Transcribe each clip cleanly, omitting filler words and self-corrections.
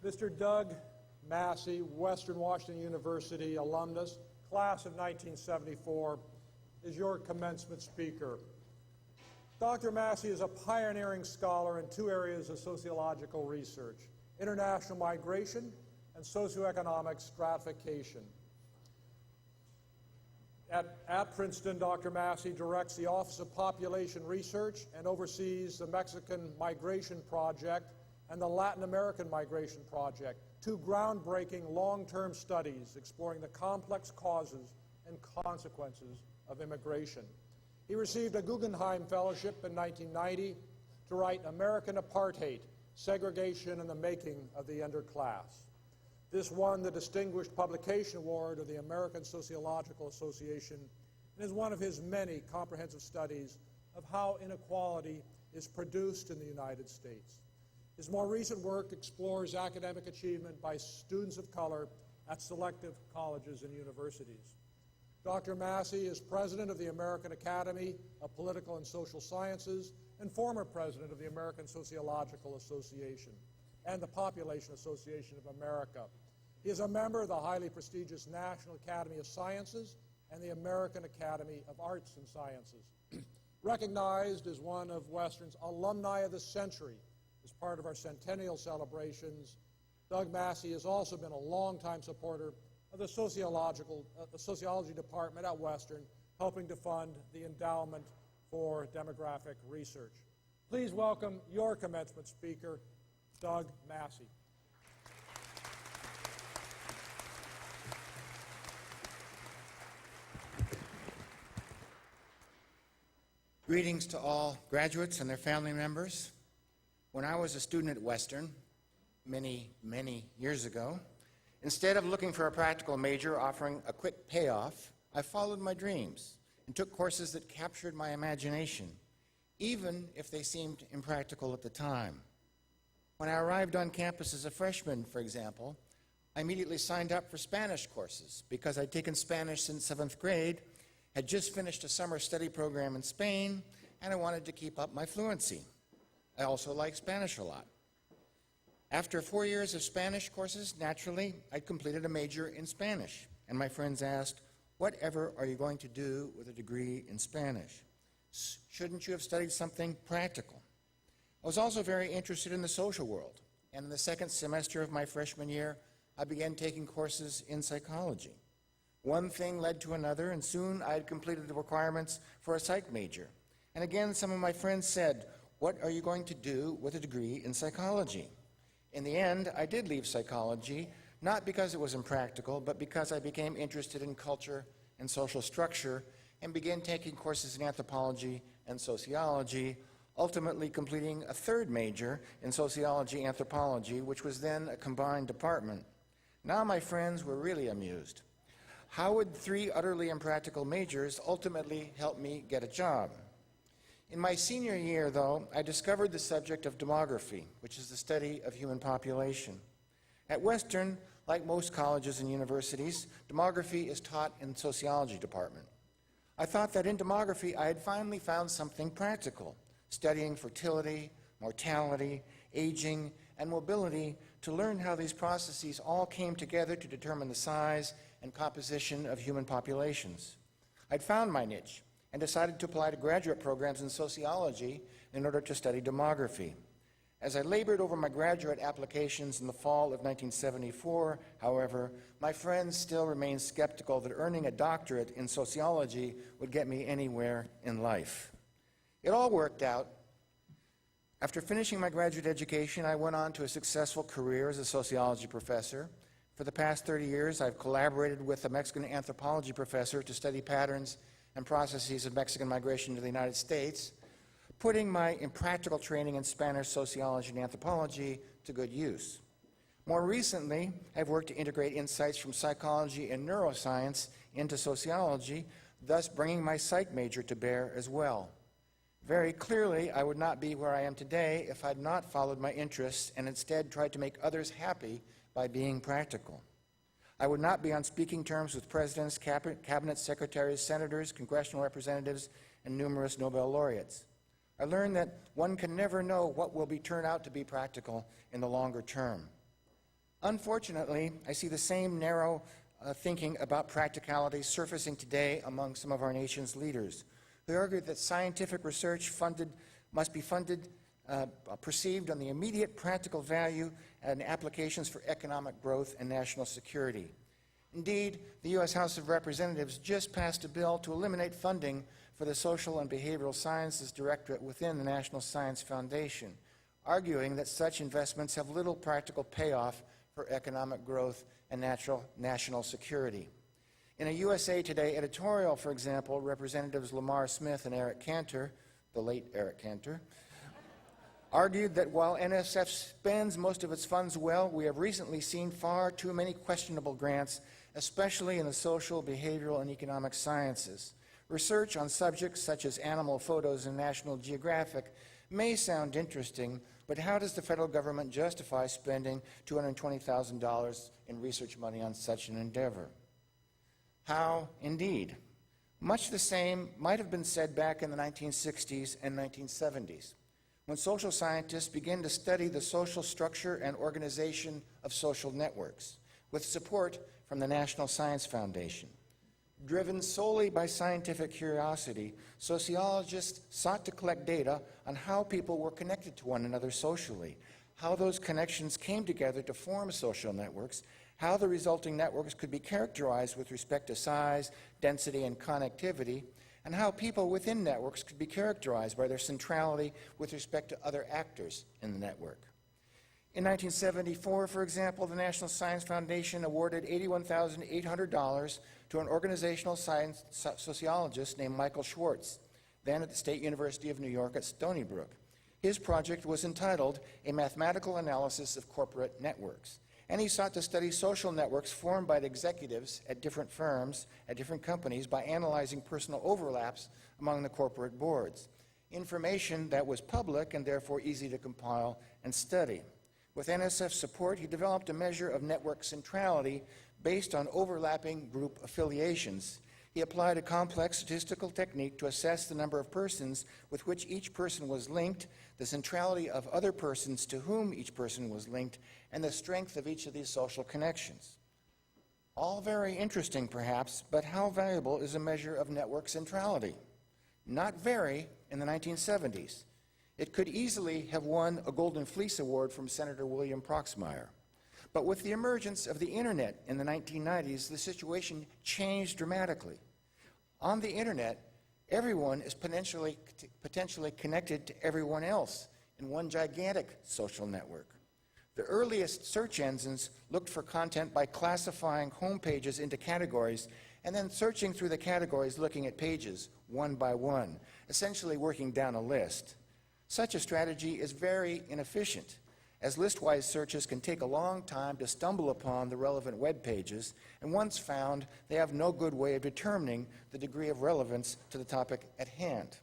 Mr. Doug Massey, Western Washington University alumnus, class of 1974, is your commencement speaker. Dr. Massey is a pioneering scholar in two areas of sociological research: international migration and socioeconomic stratification. At Princeton, Dr. Massey directs the Office of Population Research and oversees the Mexican Migration Project and the Latin American Migration Project, two groundbreaking long-term studies exploring the complex causes and consequences of immigration. He received a Guggenheim Fellowship in 1990 to write American Apartheid, Segregation and the Making of the Underclass. This won the Distinguished Publication Award of the American Sociological Association and is one of his many comprehensive studies of how inequality is produced in the United States. His more recent work explores academic achievement by students of color at selective colleges and universities. Dr. Massey is president of the American Academy of Political and Social Sciences and former president of the American Sociological Association and the Population Association of America. He is a member of the highly prestigious National Academy of Sciences and the American Academy of Arts and Sciences. Recognized as one of Western's alumni of the century as part of our centennial celebrations, Doug Massey has also been a longtime supporter of the sociology department at Western, helping to fund the Endowment for Demographic Research. Please welcome your commencement speaker, Doug Massey. Greetings to all graduates and their family members. When I was a student at Western, many years ago, instead of looking for a practical major offering a quick payoff, I followed my dreams and took courses that captured my imagination, even if they seemed impractical at the time. When I arrived on campus as a freshman, for example, I immediately signed up for Spanish courses because I'd taken Spanish since 7th grade, had just finished a summer study program in Spain, and I wanted to keep up my fluency. I also like Spanish a lot. After 4 years of Spanish courses, naturally, I completed a major in Spanish, and my friends asked, "Whatever are you going to do with a degree in Spanish? Shouldn't you have studied something practical?" I was also very interested in the social world, and in the second semester of my freshman year, I began taking courses in psychology. One thing led to another, and soon I had completed the requirements for a psych major. And again, some of my friends said, "What are you going to do with a degree in psychology?" In the end, I did leave psychology, not because it was impractical, but because I became interested in culture and social structure and began taking courses in anthropology and sociology, ultimately completing a third major in sociology anthropology, which was then a combined department. Now my friends were really amused. How would 3 utterly impractical majors ultimately help me get a job? In my senior year, though, I discovered the subject of demography, which is the study of human population. At Western, like most colleges and universities, demography is taught in the sociology department. I thought that in demography I had finally found something practical, studying fertility, mortality, aging, and mobility to learn how these processes all came together to determine the size and composition of human populations. I'd found my niche and decided to apply to graduate programs in sociology in order to study demography. As I labored over my graduate applications in the fall of 1974, however, my friends still remained skeptical that earning a doctorate in sociology would get me anywhere in life. It all worked out. After finishing my graduate education, I went on to a successful career as a sociology professor. For the past 30 years, I've collaborated with a Mexican anthropology professor to study patterns and processes of Mexican migration to the United States, putting my impractical training in Spanish sociology and anthropology to good use. More recently, I've worked to integrate insights from psychology and neuroscience into sociology, thus bringing my psych major to bear as well. Very clearly, I would not be where I am today if I'd not followed my interests and instead tried to make others happy by being practical. I would not be on speaking terms with presidents, cabinet secretaries, senators, congressional representatives, and numerous Nobel laureates. I learned that one can never know what will turn out to be practical in the longer term. Unfortunately, I see the same narrow thinking about practicality surfacing today among some of our nation's leaders, who argue that scientific research must be perceived on the immediate practical value and applications for economic growth and national security. Indeed, the U.S. House of Representatives just passed a bill to eliminate funding for the Social and Behavioral Sciences Directorate within the National Science Foundation, arguing that such investments have little practical payoff for economic growth and national security. In a USA Today editorial, for example, Representatives Lamar Smith and Eric Cantor, the late Eric Cantor, argued that while NSF spends most of its funds well, we have recently seen far too many questionable grants, especially in the social, behavioral, and economic sciences. Research on subjects such as animal photos in National Geographic may sound interesting, but how does the federal government justify spending $220,000 in research money on such an endeavor? How, indeed? Much the same might have been said back in the 1960s and 1970s, when social scientists began to study the social structure and organization of social networks, with support from the National Science Foundation. Driven solely by scientific curiosity, sociologists sought to collect data on how people were connected to one another socially, how those connections came together to form social networks, how the resulting networks could be characterized with respect to size, density, and connectivity, and how people within networks could be characterized by their centrality with respect to other actors in the network. In 1974, for example, the National Science Foundation awarded $81,800 to an organizational science sociologist named Michael Schwartz, then at the State University of New York at Stony Brook. His project was entitled A Mathematical Analysis of Corporate Networks, and he sought to study social networks formed by executives at different firms, at different companies, by analyzing personal overlaps among the corporate boards, information that was public and therefore easy to compile and study. With NSF support, he developed a measure of network centrality based on overlapping group affiliations. He applied a complex statistical technique to assess the number of persons with which each person was linked, the centrality of other persons to whom each person was linked, and the strength of each of these social connections. All very interesting, perhaps, but how valuable is a measure of network centrality? Not very in the 1970s. It could easily have won a Golden Fleece Award from Senator William Proxmire. But with the emergence of the Internet in the 1990s, the situation changed dramatically. On the Internet, everyone is potentially connected to everyone else in one gigantic social network. The earliest search engines looked for content by classifying home pages into categories and then searching through the categories looking at pages one by one, essentially working down a list. Such a strategy is very inefficient, as list-wise searches can take a long time to stumble upon the relevant web pages, and once found, they have no good way of determining the degree of relevance to the topic at hand.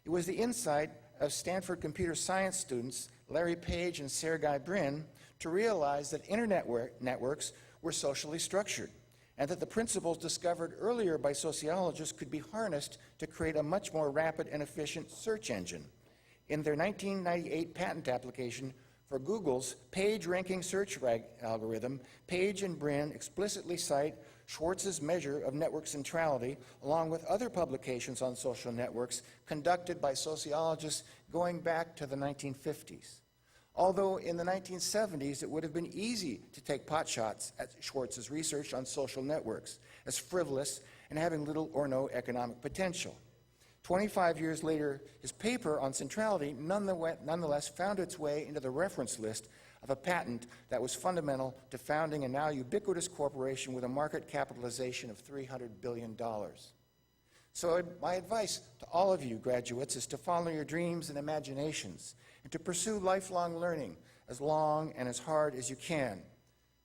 It was the insight of Stanford computer science students Larry Page and Sergey Brin to realize that internet networks were socially structured, and that the principles discovered earlier by sociologists could be harnessed to create a much more rapid and efficient search engine. In their 1998 patent application for Google's page ranking search algorithm, Page and Brin explicitly cite Schwartz's measure of network centrality, along with other publications on social networks conducted by sociologists going back to the 1950s. Although in the 1970s it would have been easy to take potshots at Schwartz's research on social networks as frivolous and having little or no economic potential. 25 years later, his paper on centrality nonetheless found its way into the reference list of a patent that was fundamental to founding a now ubiquitous corporation with a market capitalization of $300 billion. So my advice to all of you graduates is to follow your dreams and imaginations and to pursue lifelong learning as long and as hard as you can.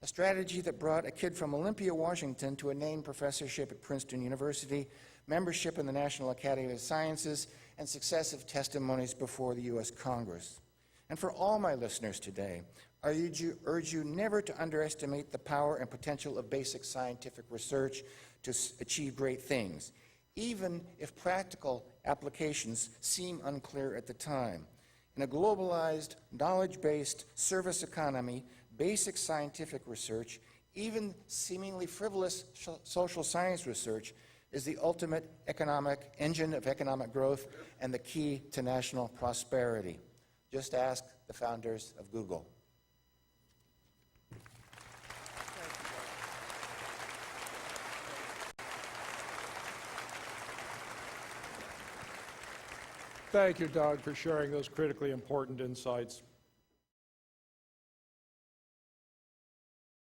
A strategy that brought a kid from Olympia, Washington to a named professorship at Princeton University, membership in the National Academy of Sciences, and successive testimonies before the U.S. Congress. And for all my listeners today, I urge you never to underestimate the power and potential of basic scientific research to achieve great things, even if practical applications seem unclear at the time. In a globalized, knowledge-based service economy, basic scientific research, even seemingly frivolous social science research, is the ultimate economic engine of economic growth and the key to national prosperity. Just ask the founders of Google. Thank you, Doug, for sharing those critically important insights.